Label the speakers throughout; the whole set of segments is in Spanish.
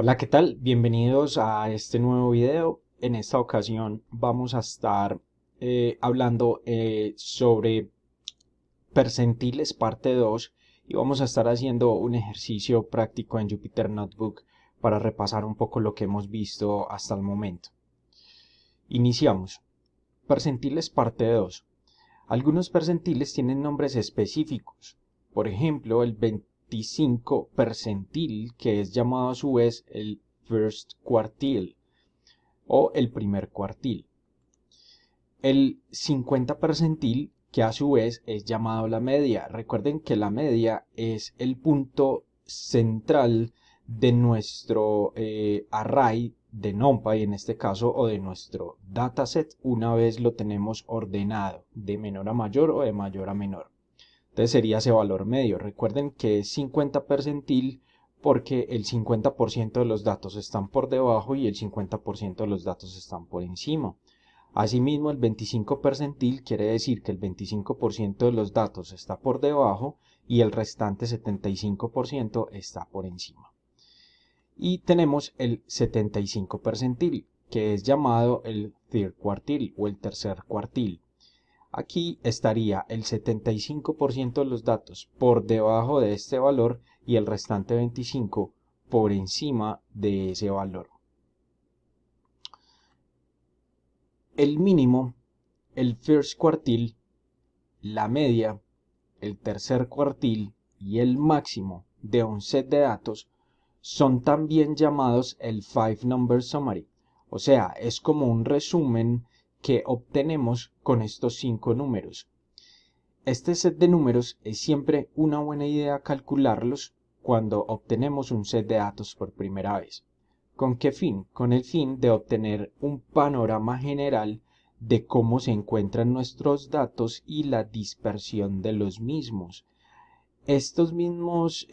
Speaker 1: Hola, ¿qué tal? Bienvenidos a este nuevo video. En esta ocasión vamos a estar hablando sobre percentiles parte 2 y vamos a estar haciendo un ejercicio práctico en Jupyter Notebook para repasar un poco lo que hemos visto hasta el momento. Iniciamos. Percentiles parte 2. Algunos percentiles tienen nombres específicos. Por ejemplo, el 25 percentil, que es llamado a su vez el first quartile o el primer cuartil. El 50 percentil, que a su vez es llamado la media. Recuerden que la media es el punto central de nuestro array de NumPy en este caso, o de nuestro dataset, una vez lo tenemos ordenado de menor a mayor o de mayor a menor. Entonces sería ese valor medio. Recuerden que es 50 percentil porque el 50% de los datos están por debajo y el 50% de los datos están por encima. Asimismo, el 25 percentil quiere decir que el 25% de los datos está por debajo y el restante 75% está por encima. Y tenemos el 75 percentil, que es llamado el third quartile o el tercer cuartil. Aquí estaría el 75% de los datos por debajo de este valor y el restante 25% por encima de ese valor. El mínimo, el first quartile, la media, el tercer cuartil y el máximo de un set de datos son también llamados el Five Number Summary. O sea, es como un resumen que obtenemos con estos 5 números. Este set de números es siempre una buena idea calcularlos cuando obtenemos un set de datos por primera vez. ¿Con qué fin? Con el fin de obtener un panorama general de cómo se encuentran nuestros datos y la dispersión de los mismos. Estos mismos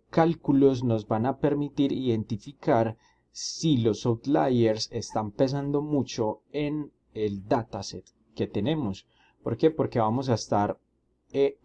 Speaker 1: cálculos nos van a permitir identificar si los outliers están pesando mucho en el dataset que tenemos. ¿Por qué? Porque vamos a estar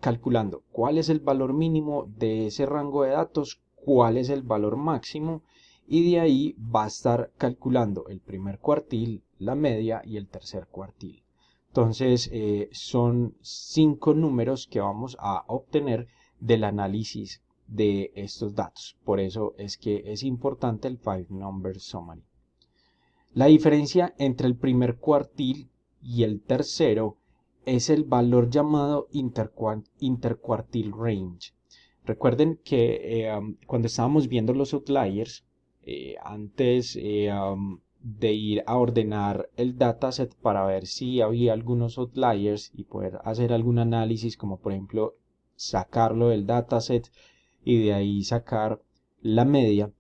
Speaker 1: calculando cuál es el valor mínimo de ese rango de datos, cuál es el valor máximo, y de ahí va a estar calculando el primer cuartil, la media y el tercer cuartil. Entonces son 5 números que vamos a obtener del análisis de estos datos. Por eso es que es importante el Five Number Summary. La diferencia entre el primer cuartil y el tercero es el valor llamado interquartile range. Recuerden que cuando estábamos viendo los outliers, antes de ir a ordenar el dataset para ver si había algunos outliers y poder hacer algún análisis, como por ejemplo sacarlo del dataset y de ahí sacar la media,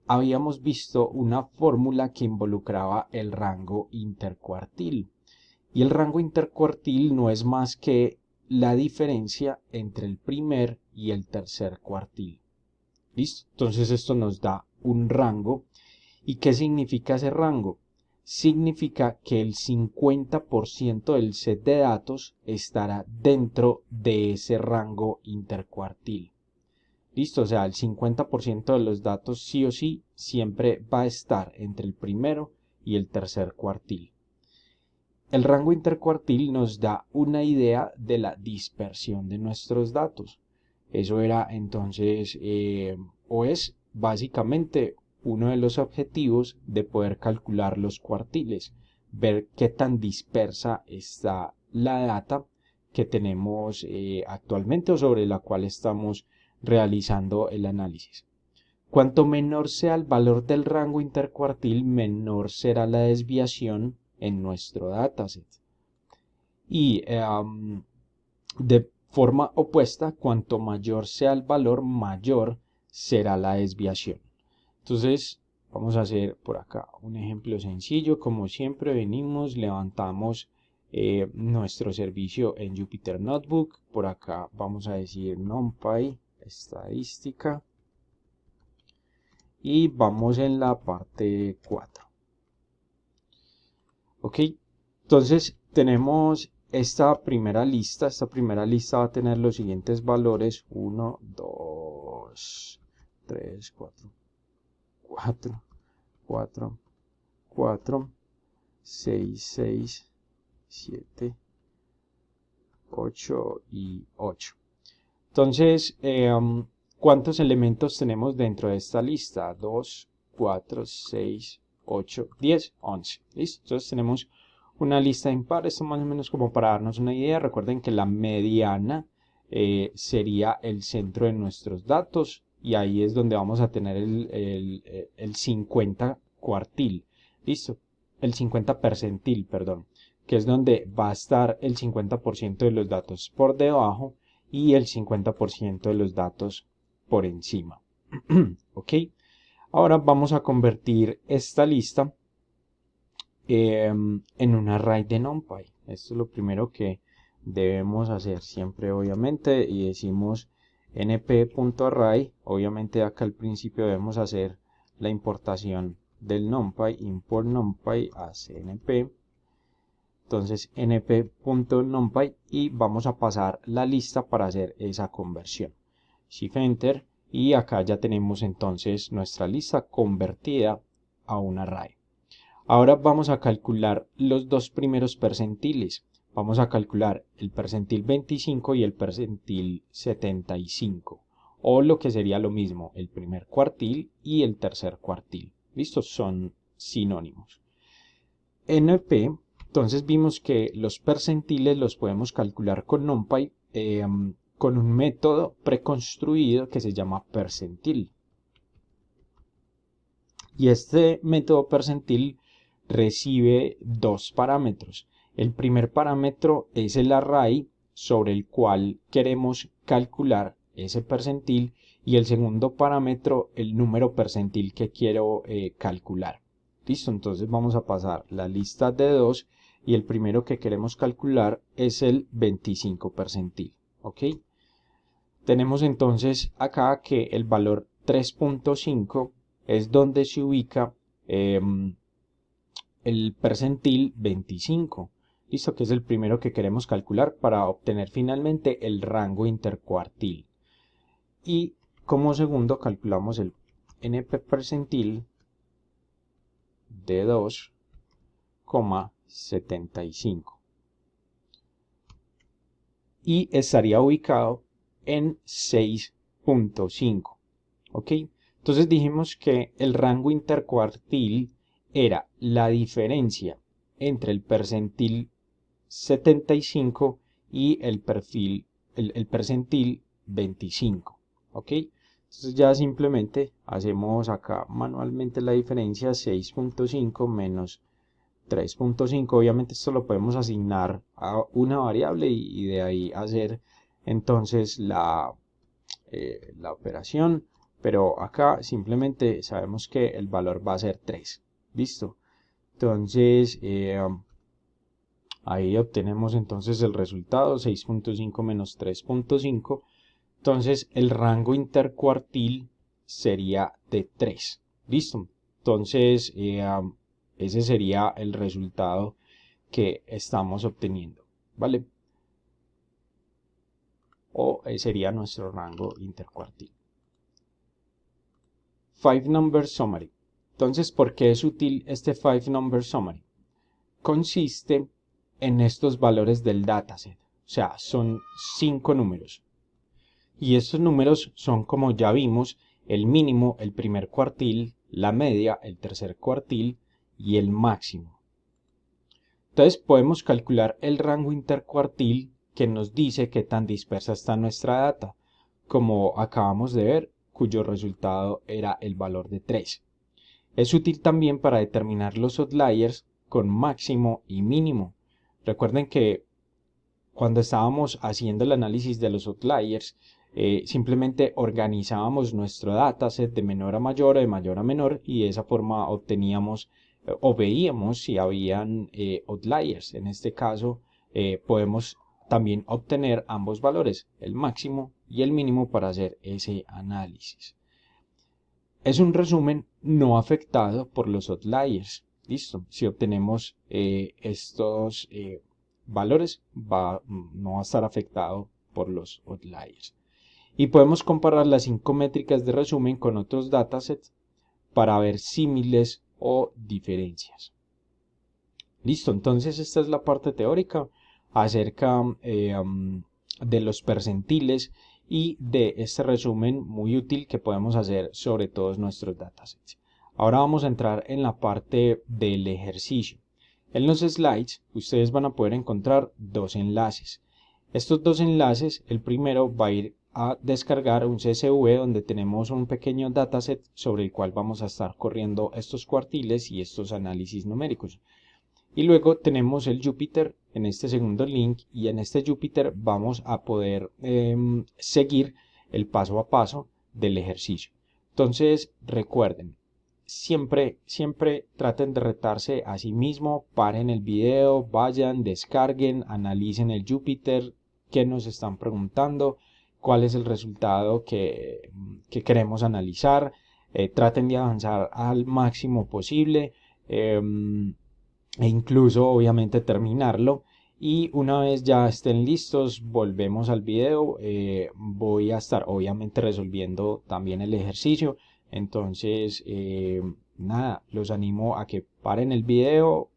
Speaker 1: habíamos visto una fórmula que involucraba el rango intercuartil. Y el rango intercuartil no es más que la diferencia entre el primer y el tercer cuartil. ¿Listo? Entonces esto nos da un rango. ¿Y qué significa ese rango? Significa que el 50% del set de datos estará dentro de ese rango intercuartil. ¿Listo? O sea, el 50% de los datos sí o sí siempre va a estar entre el primero y el tercer cuartil. El rango intercuartil nos da una idea de la dispersión de nuestros datos. Eso era entonces, o es básicamente uno de los objetivos de poder calcular los cuartiles, ver qué tan dispersa está la data que tenemos actualmente o sobre la cual estamos realizando el análisis. Cuanto menor sea el valor del rango intercuartil, menor será la desviación en nuestro dataset. Y de forma opuesta, cuanto mayor sea el valor, mayor será la desviación. Entonces, vamos a hacer por acá un ejemplo sencillo. Como siempre venimos, levantamos nuestro servicio en Jupyter Notebook. Por acá vamos a decir NumPy, estadística. Y vamos en la parte 4. Ok, entonces tenemos esta primera lista. Esta primera lista va a tener los siguientes valores: 1, 2, 3, 4, 4, 4, 4, 6, 6, 7, 8 y 8. Entonces, ¿cuántos elementos tenemos dentro de esta lista? 2, 4, 6, 8, 10, 11. ¿Listo? Entonces tenemos una lista impar. Esto más o menos como para darnos una idea. Recuerden que la mediana sería el centro de nuestros datos y ahí es donde vamos a tener el 50 cuartil. ¿Listo? El 50 percentil, perdón, que es donde va a estar el 50% de los datos por debajo y el 50% de los datos por encima. ¿Ok? Ahora vamos a convertir esta lista en un array de NumPy. Esto es lo primero que debemos hacer siempre, obviamente, y decimos np.array. Obviamente acá al principio debemos hacer la importación del NumPy, import NumPy a cnp. Entonces np.numpy y vamos a pasar la lista para hacer esa conversión. Shift Enter y acá ya tenemos entonces nuestra lista convertida a un array. Ahora vamos a calcular los dos primeros percentiles. Vamos a calcular el percentil 25 y el percentil 75. O lo que sería lo mismo, el primer cuartil y el tercer cuartil. ¿Listo? Son sinónimos. NP, entonces vimos que los percentiles los podemos calcular con NumPy con un método preconstruido que se llama percentil. Y este método percentil recibe dos parámetros. El primer parámetro es el array sobre el cual queremos calcular ese percentil y el segundo parámetro el número percentil que quiero calcular. Listo, entonces vamos a pasar la lista de 2 y el primero que queremos calcular es el 25 percentil. ¿Ok? Tenemos entonces acá que el valor 3.5 es donde se ubica el percentil 25. Listo, que es el primero que queremos calcular para obtener finalmente el rango intercuartil. Y como segundo calculamos el np percentil de 2,75 y estaría ubicado en 6.5. ¿Ok? Entonces dijimos que el rango intercuartil era la diferencia entre el percentil 75 y el percentil 25. ¿Ok? Entonces ya simplemente hacemos acá manualmente la diferencia 6.5 menos 3.5. Obviamente esto lo podemos asignar a una variable y de ahí hacer entonces la operación. Pero acá simplemente sabemos que el valor va a ser 3. ¿Listo? Entonces ahí obtenemos entonces el resultado 6.5 menos 3.5. Entonces el rango intercuartil sería de 3. ¿Listo? Entonces ese sería el resultado que estamos obteniendo. ¿Vale? O sería nuestro rango intercuartil. 5 Number Summary. Entonces, ¿por qué es útil este 5 Number Summary? Consiste en estos valores del dataset. O sea, son 5 números. Y estos números son, como ya vimos, el mínimo, el primer cuartil, la media, el tercer cuartil y el máximo. Entonces podemos calcular el rango intercuartil que nos dice qué tan dispersa está nuestra data, como acabamos de ver, cuyo resultado era el valor de 3. Es útil también para determinar los outliers con máximo y mínimo. Recuerden que cuando estábamos haciendo el análisis de los outliers, simplemente organizábamos nuestro dataset de menor a mayor o de mayor a menor y de esa forma obteníamos o veíamos si habían outliers. En este caso podemos también obtener ambos valores, el máximo y el mínimo, para hacer ese análisis. Es un resumen no afectado por los outliers. Listo. Si obtenemos estos valores, no va a estar afectado por los outliers. Y podemos comparar las 5 métricas de resumen con otros datasets para ver símiles o diferencias. Listo, entonces esta es la parte teórica acerca de los percentiles y de este resumen muy útil que podemos hacer sobre todos nuestros datasets. Ahora vamos a entrar en la parte del ejercicio. En los slides ustedes van a poder encontrar dos enlaces. Estos dos enlaces, el primero va a ir a descargar un CSV donde tenemos un pequeño dataset sobre el cual vamos a estar corriendo estos cuartiles y estos análisis numéricos. Y luego tenemos el Jupyter en este segundo link, y en este Jupyter vamos a poder seguir el paso a paso del ejercicio. Entonces recuerden, siempre traten de retarse a sí mismo, paren el video, vayan, descarguen, analicen el Jupyter, qué nos están preguntando, cuál es el resultado que queremos analizar, traten de avanzar al máximo posible. E incluso obviamente terminarlo, y una vez ya estén listos volvemos al video. Voy a estar obviamente resolviendo también el ejercicio, entonces nada, los animo a que paren el video,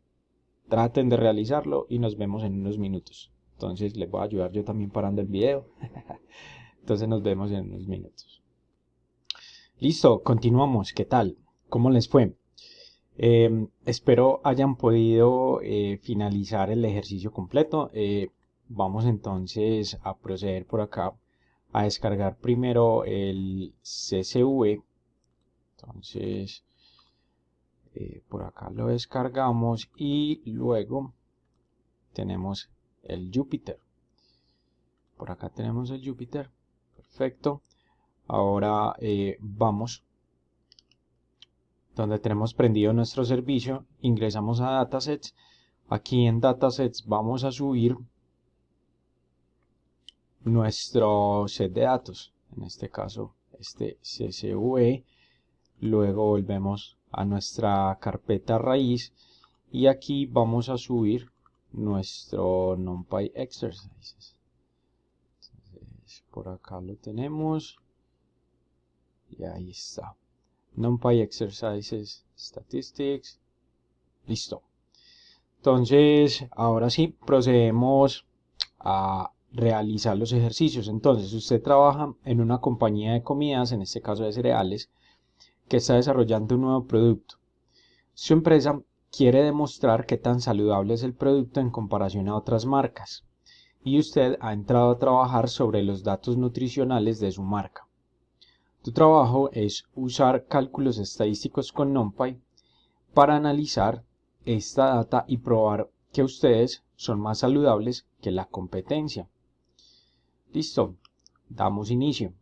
Speaker 1: traten de realizarlo y nos vemos en unos minutos. Entonces les voy a ayudar yo también parando el video. Entonces nos vemos en unos minutos. Listo, continuamos. ¿Qué tal? ¿Cómo les fue? Espero hayan podido finalizar el ejercicio completo. Vamos entonces a proceder por acá a descargar primero el CSV. Entonces por acá lo descargamos y luego tenemos el Jupyter. Por acá tenemos el Jupyter. Perfecto. Ahora vamos donde tenemos prendido nuestro servicio, ingresamos a datasets. Aquí en datasets vamos a subir nuestro set de datos, en este caso este CSV. Luego volvemos a nuestra carpeta raíz y aquí vamos a subir nuestro NumPy exercises. Entonces, por acá lo tenemos y ahí está. NumPy exercises statistics. Listo. Entonces, ahora sí, procedemos a realizar los ejercicios. Entonces, usted trabaja en una compañía de comidas, en este caso de cereales, que está desarrollando un nuevo producto. Su empresa quiere demostrar qué tan saludable es el producto en comparación a otras marcas, y usted ha entrado a trabajar sobre los datos nutricionales de su marca. Tu trabajo es usar cálculos estadísticos con NumPy para analizar esta data y probar que ustedes son más saludables que la competencia. Listo, damos inicio.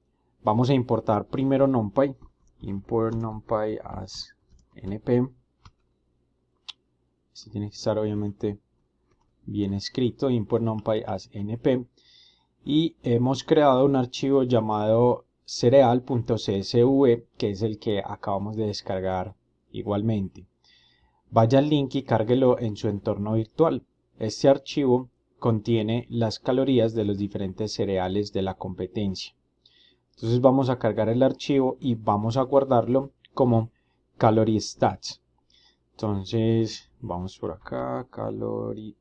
Speaker 1: Vamos a importar primero NumPy. Import NumPy as np. Este tiene que estar obviamente bien escrito. Import NumPy as np. Y hemos creado un archivo llamado cereal.csv, que es el que acabamos de descargar igualmente. Vaya al link y cárguelo en su entorno virtual. Este archivo contiene las calorías de los diferentes cereales de la competencia. Entonces vamos a cargar el archivo y vamos a guardarlo como calorie stats. Entonces vamos por acá, calorie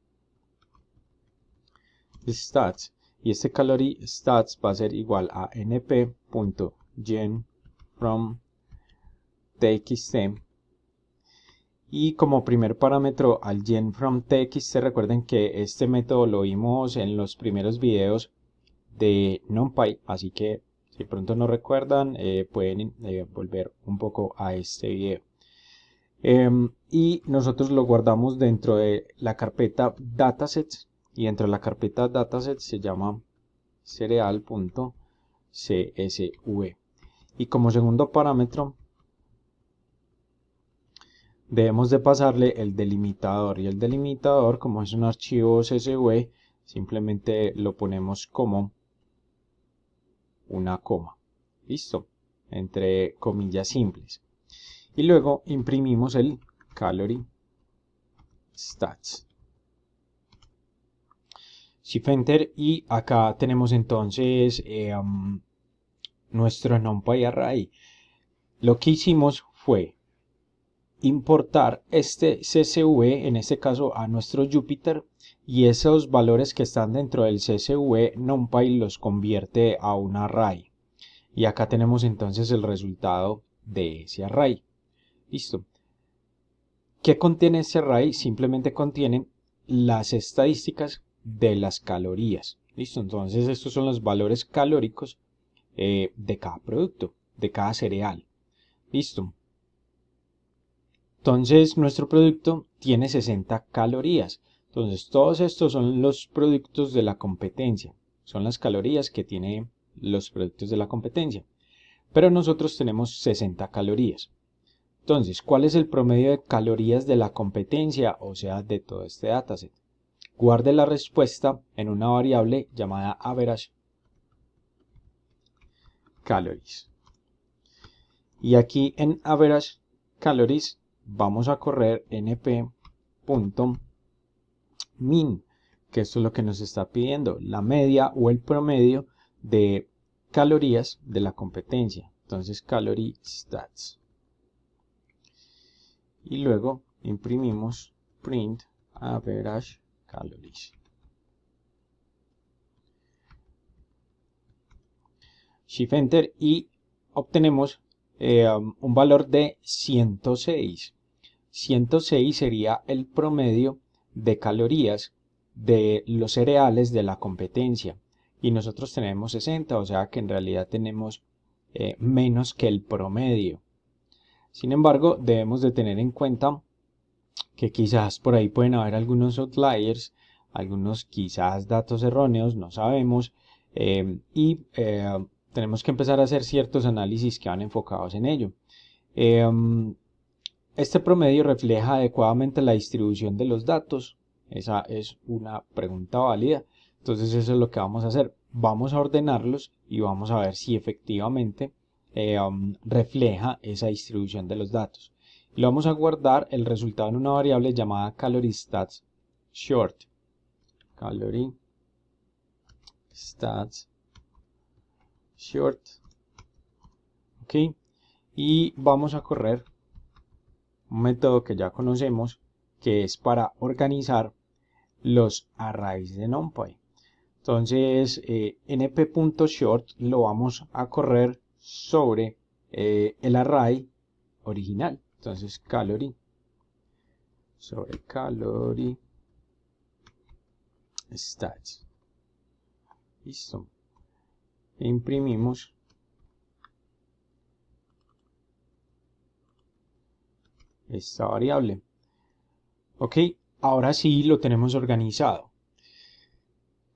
Speaker 1: stats. Y este calorie stats va a ser igual a np.gen from txt, y como primer parámetro al gen from txt. Recuerden que este método lo vimos en los primeros videos de NumPy, así que si pronto no recuerdan, pueden volver un poco a este video. Y nosotros lo guardamos dentro de la carpeta datasets, y dentro de la carpeta datasets se llama cereal.csv. Y como segundo parámetro debemos de pasarle el delimitador, y el delimitador, como es un archivo CSV, simplemente lo ponemos como una coma. Listo, entre comillas simples. Y luego imprimimos el calorie stats. Shift Enter, y acá tenemos entonces nuestro NumPy array. Lo que hicimos fue importar este CSV, en este caso a nuestro Jupyter, y esos valores que están dentro del CSV NumPy los convierte a un array. Y acá tenemos entonces el resultado de ese array. Listo. ¿Qué contiene este array? Simplemente contiene las estadísticas de las calorías. Listo. Entonces estos son los valores calóricos de cada producto, de cada cereal. Listo. Entonces nuestro producto tiene 60 calorías. Entonces todos estos son los productos de la competencia. Son las calorías que tienen los productos de la competencia. Pero nosotros tenemos 60 calorías. Entonces, ¿cuál es el promedio de calorías de la competencia? O sea, de todo este dataset. Guarde la respuesta en una variable llamada average calories. Y aquí en average calories vamos a correr np.min, que esto es lo que nos está pidiendo, la media o el promedio de calorías de la competencia. Entonces, calorie stats. Y luego imprimimos print average calories. Shift Enter y obtenemos un valor de 106. 106 sería el promedio de calorías de los cereales de la competencia. Y nosotros tenemos 60, o sea que en realidad tenemos menos que el promedio. Sin embargo, debemos de tener en cuenta que quizás por ahí pueden haber algunos outliers, algunos quizás datos erróneos, no sabemos, tenemos que empezar a hacer ciertos análisis que van enfocados en ello. Este promedio refleja adecuadamente la distribución de los datos. Esa es una pregunta válida. Entonces eso es lo que vamos a hacer. Vamos a ordenarlos y vamos a ver si efectivamente refleja esa distribución de los datos. Y lo vamos a guardar el resultado en una variable llamada calorie stats short. Calorie stats short. Ok. Y vamos a correr un método que ya conocemos, que es para organizar los arrays de NumPy. Entonces, np.short lo vamos a correr sobre el array original. Entonces, calorie sobre calorie stats. Listo. Imprimimos esta variable. Ok, ahora sí lo tenemos organizado.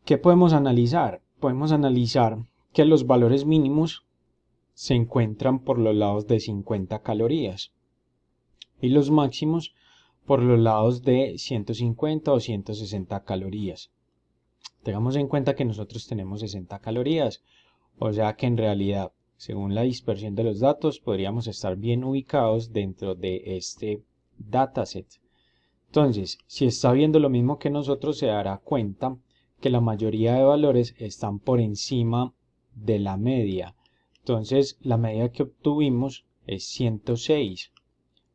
Speaker 1: ¿Qué podemos analizar? Podemos analizar que los valores mínimos se encuentran por los lados de 50 calorías y los máximos por los lados de 150 o 160 calorías. Tengamos en cuenta que nosotros tenemos 60 calorías, o sea que en realidad, según la dispersión de los datos, podríamos estar bien ubicados dentro de este dataset. Entonces, si está viendo lo mismo que nosotros, se dará cuenta que la mayoría de valores están por encima de la media. Entonces, la media que obtuvimos es 106.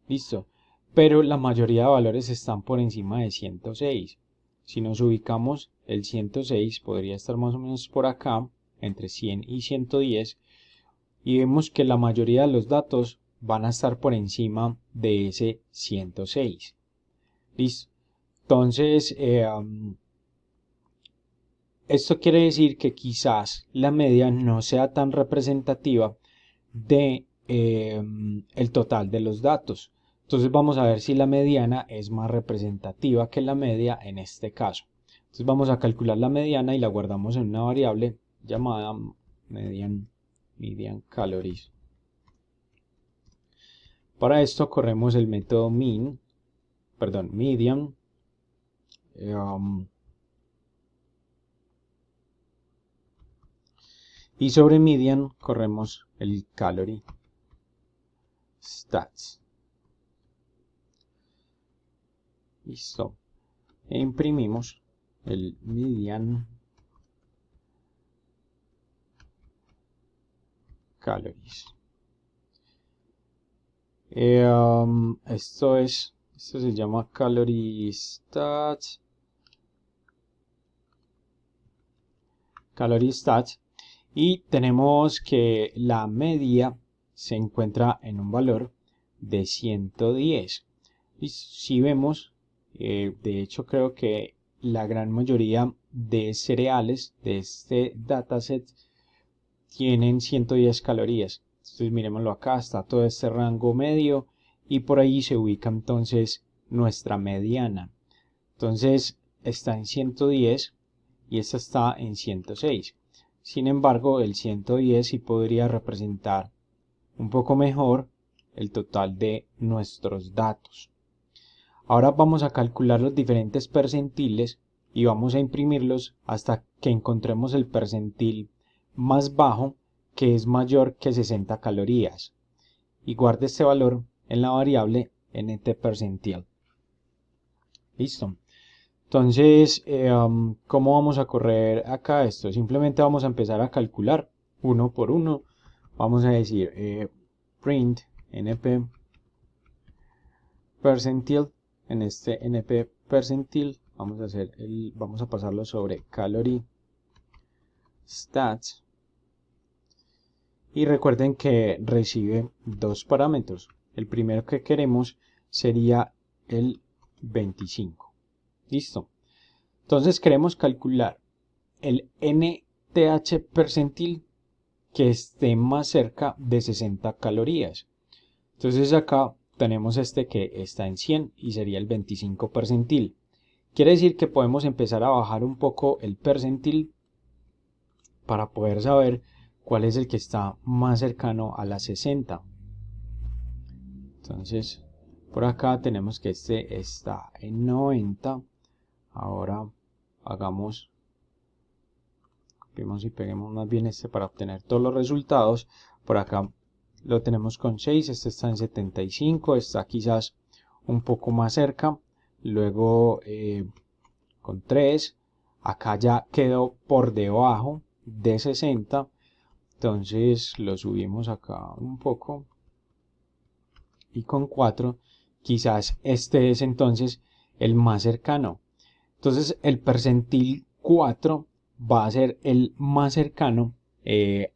Speaker 1: Listo. Pero la mayoría de valores están por encima de 106. Si nos ubicamos, el 106 podría estar más o menos por acá, entre 100 y 110. Y vemos que la mayoría de los datos van a estar por encima de ese 106. Listo. Entonces, esto quiere decir que quizás la media no sea tan representativa de el total de los datos. Entonces vamos a ver si la mediana es más representativa que la media en este caso. Entonces vamos a calcular la mediana y la guardamos en una variable llamada median calories. Para esto corremos el método median. Y sobre median corremos el calorie stats. Listo. E imprimimos el median calories. Esto se llama Calorie Stats. Calorie Stats. Y tenemos que la media se encuentra en un valor de 110. Y si vemos, de hecho creo que la gran mayoría de cereales de este dataset tienen 110 calorías. Entonces miremoslo acá, está todo este rango medio y por ahí se ubica entonces nuestra mediana. Entonces está en 110 y esta está en 106. Sin embargo, el 110 sí podría representar un poco mejor el total de nuestros datos. Ahora vamos a calcular los diferentes percentiles y vamos a imprimirlos hasta que encontremos el percentil más bajo, que es mayor que 60 calorías, y guarde este valor en la variable nt_percentile. Listo. Entonces, ¿cómo vamos a correr acá esto? Simplemente vamos a empezar a calcular uno por uno. Vamos a decir print np percentile. En este np percentile vamos a pasarlo sobre calorie stats. Y recuerden que recibe dos parámetros. El primero que queremos sería el 25. Listo. Entonces queremos calcular el NTH percentil que esté más cerca de 60 calorías. Entonces acá tenemos este que está en 100 y sería el 25 percentil. Quiere decir que podemos empezar a bajar un poco el percentil para poder saber cuál es el que está más cercano a las 60. Entonces por acá tenemos que este está en 90. Ahora copiemos y peguemos más bien este para obtener todos los resultados. Por acá lo tenemos con 6, este está en 75, está quizás un poco más cerca. Luego con 3, acá ya quedó por debajo de 60. Entonces lo subimos acá un poco. Y con 4, quizás este es entonces el más cercano. Entonces el percentil 4 va a ser el más cercano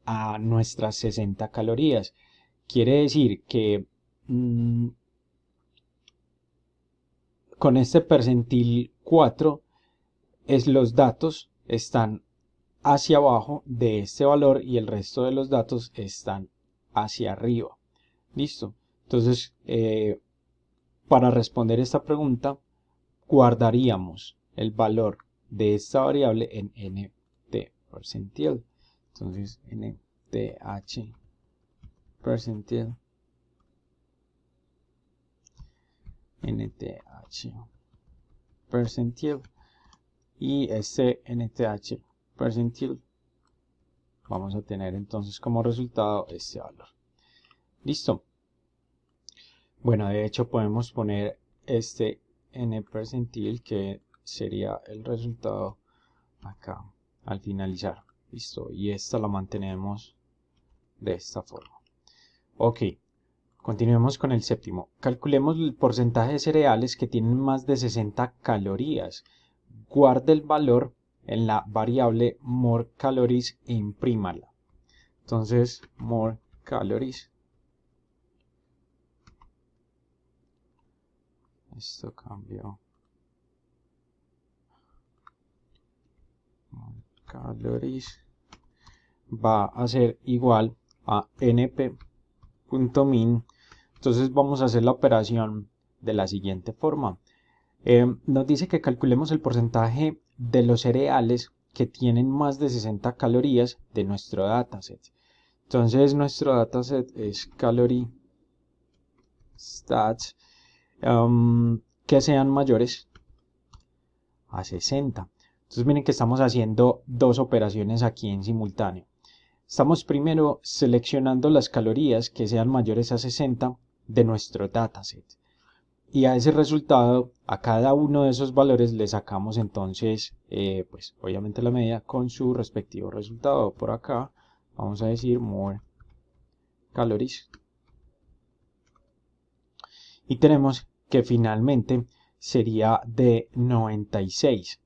Speaker 1: a nuestras 60 calorías. Quiere decir que con este percentil 4 los datos están hacia abajo de este valor y el resto de los datos están hacia arriba. Listo. Entonces, para responder esta pregunta, guardaríamos el valor de esta variable en nt percentile. Entonces nth percentile, nth percentile, y este nth percentile vamos a tener entonces como resultado este valor. Listo. Bueno, de hecho podemos poner este n percentile, que sería el resultado acá al finalizar. Listo. Y esta la mantenemos de esta forma. Ok. Continuemos con el séptimo. Calculemos el porcentaje de cereales que tienen más de 60 calorías. Guarde el valor en la variable more calories e imprímala. Entonces, more calories. Esto cambió. More calories va a ser igual a np.min. Entonces vamos a hacer la operación de la siguiente forma. Nos dice que calculemos el porcentaje de los cereales que tienen más de 60 calorías de nuestro dataset. Entonces nuestro dataset es calorie stats que sean mayores a 60. Entonces miren que estamos haciendo dos operaciones aquí en simultáneo. Estamos primero seleccionando las calorías que sean mayores a 60 de nuestro dataset. Y a ese resultado, a cada uno de esos valores le sacamos entonces, pues obviamente la media con su respectivo resultado. Por acá vamos a decir more calories y tenemos que finalmente sería de 96.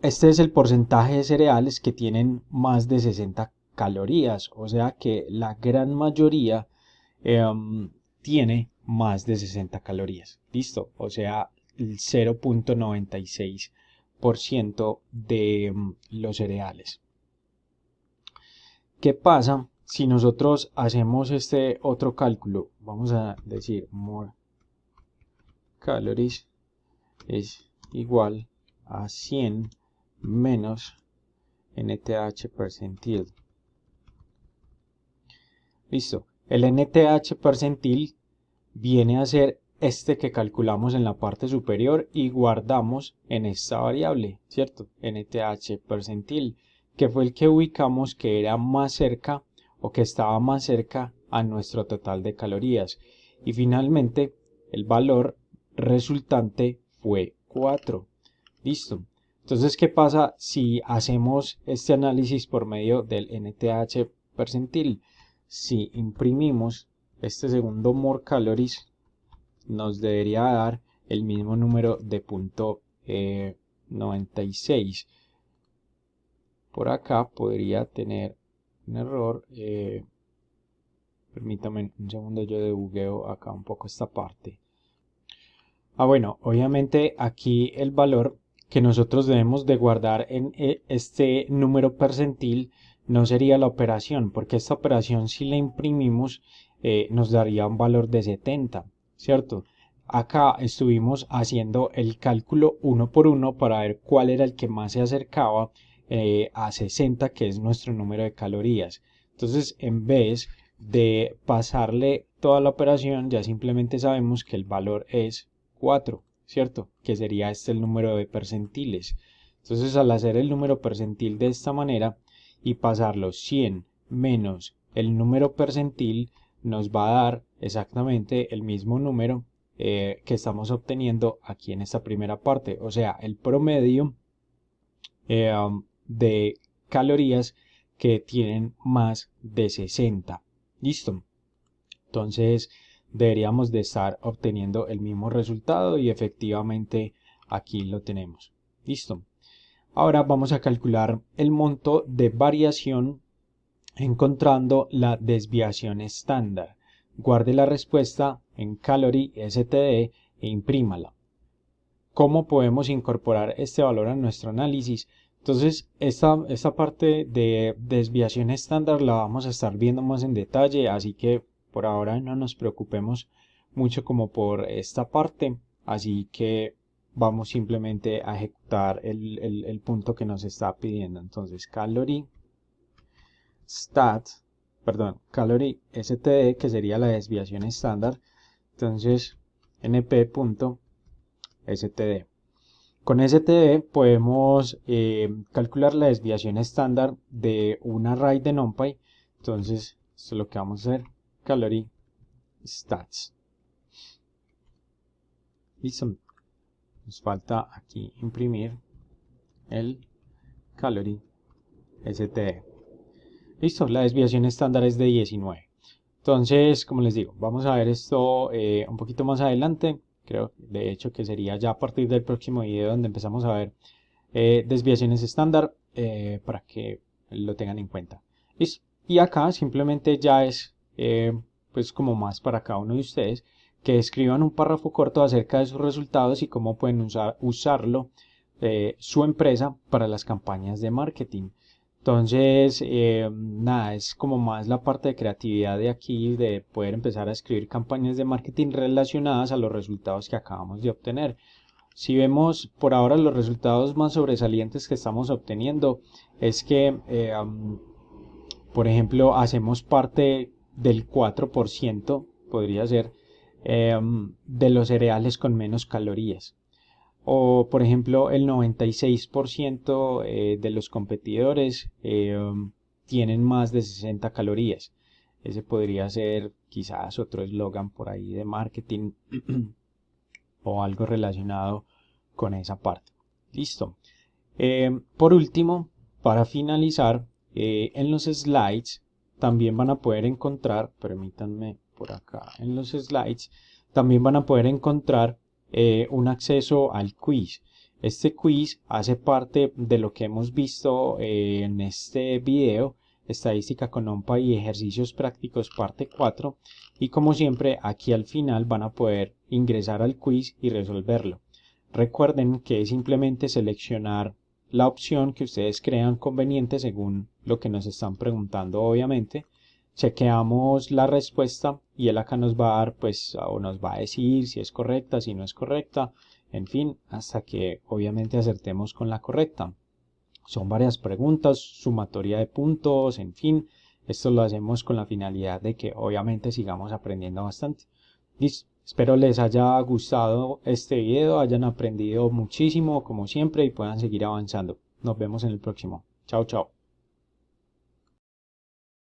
Speaker 1: Este es el porcentaje de cereales que tienen más de 60 calorías, o sea que la gran mayoría tiene más de 60 calorías. Listo, o sea, el 0.96% de los cereales. ¿Qué pasa si nosotros hacemos este otro cálculo? Vamos a decir more calories es igual a 100 menos NTH percentil. Listo. El NTH percentil viene a ser este que calculamos en la parte superior y guardamos en esta variable, ¿cierto? NTH percentil, que fue el que ubicamos que era más cerca o que estaba más cerca a nuestro total de calorías. Y finalmente el valor resultante fue 4. Listo. Entonces, ¿qué pasa si hacemos este análisis por medio del NTH percentil? Si imprimimos este segundo more calories, nos debería dar el mismo número de punto 96. Por acá podría tener un error. Permítame un segundo, yo debugueo acá un poco esta parte. Bueno, obviamente aquí el valor que nosotros debemos de guardar en este número percentil no sería la operación, porque esta operación si la imprimimos nos daría un valor de 70, ¿cierto? Acá estuvimos haciendo el cálculo uno por uno para ver cuál era el que más se acercaba a 60, que es nuestro número de calorías. Entonces, en vez de pasarle toda la operación, ya simplemente sabemos que el valor es 4, ¿cierto? Que sería este el número de percentiles. Entonces, al hacer el número percentil de esta manera y pasarlo 100 menos el número percentil, nos va a dar exactamente el mismo número que estamos obteniendo aquí en esta primera parte, o sea, el promedio de calorías que tienen más de 60. Listo. Entonces deberíamos de estar obteniendo el mismo resultado y efectivamente aquí lo tenemos. Listo. Ahora vamos a calcular el monto de variación encontrando la desviación estándar. Guarde la respuesta en calorie std e imprímala. ¿Cómo podemos incorporar este valor a nuestro análisis? Entonces, esta parte de desviación estándar la vamos a estar viendo más en detalle, así que por ahora no nos preocupemos mucho como por esta parte, así que vamos simplemente a ejecutar el punto que nos está pidiendo. Entonces, calorie std, que sería la desviación estándar. Entonces, np.std. Con std podemos calcular la desviación estándar de un array de NumPy. Entonces, esto es lo que vamos a hacer, calorie stats. Listo. Nos falta aquí imprimir el calorie std. Listo, la desviación estándar es de 19. Entonces, como les digo, vamos a ver esto un poquito más adelante. Creo, de hecho, que sería ya a partir del próximo video donde empezamos a ver desviaciones estándar para que lo tengan en cuenta. Listo. Y acá simplemente ya es pues como más para cada uno de ustedes que escriban un párrafo corto acerca de sus resultados y cómo pueden usarlo su empresa para las campañas de marketing. Entonces, nada, es como más la parte de creatividad de aquí, de poder empezar a escribir campañas de marketing relacionadas a los resultados que acabamos de obtener. Si vemos por ahora los resultados más sobresalientes que estamos obteniendo, es que, por ejemplo, hacemos parte del 4%, podría ser, de los cereales con menos calorías. O, por ejemplo, el 96% de los competidores tienen más de 60 calorías. Ese podría ser quizás otro eslogan por ahí de marketing o algo relacionado con esa parte. Listo. Por último, para finalizar, en los slides también van a poder encontrar, permítanme por acá en los slides, también van a poder encontrar un acceso al quiz. Este quiz hace parte de lo que hemos visto en este video, estadística con NumPy y ejercicios prácticos parte 4, y como siempre aquí al final van a poder ingresar al quiz y resolverlo. Recuerden que es simplemente seleccionar la opción que ustedes crean conveniente según lo que nos están preguntando, obviamente. Chequeamos la respuesta y él acá nos va a dar, pues, o nos va a decir si es correcta, si no es correcta, en fin, hasta que obviamente acertemos con la correcta. Son varias preguntas, sumatoria de puntos, en fin, esto lo hacemos con la finalidad de que obviamente sigamos aprendiendo bastante. Listo. Espero les haya gustado este video, hayan aprendido muchísimo como siempre y puedan seguir avanzando. Nos vemos en el próximo. Chao, chao.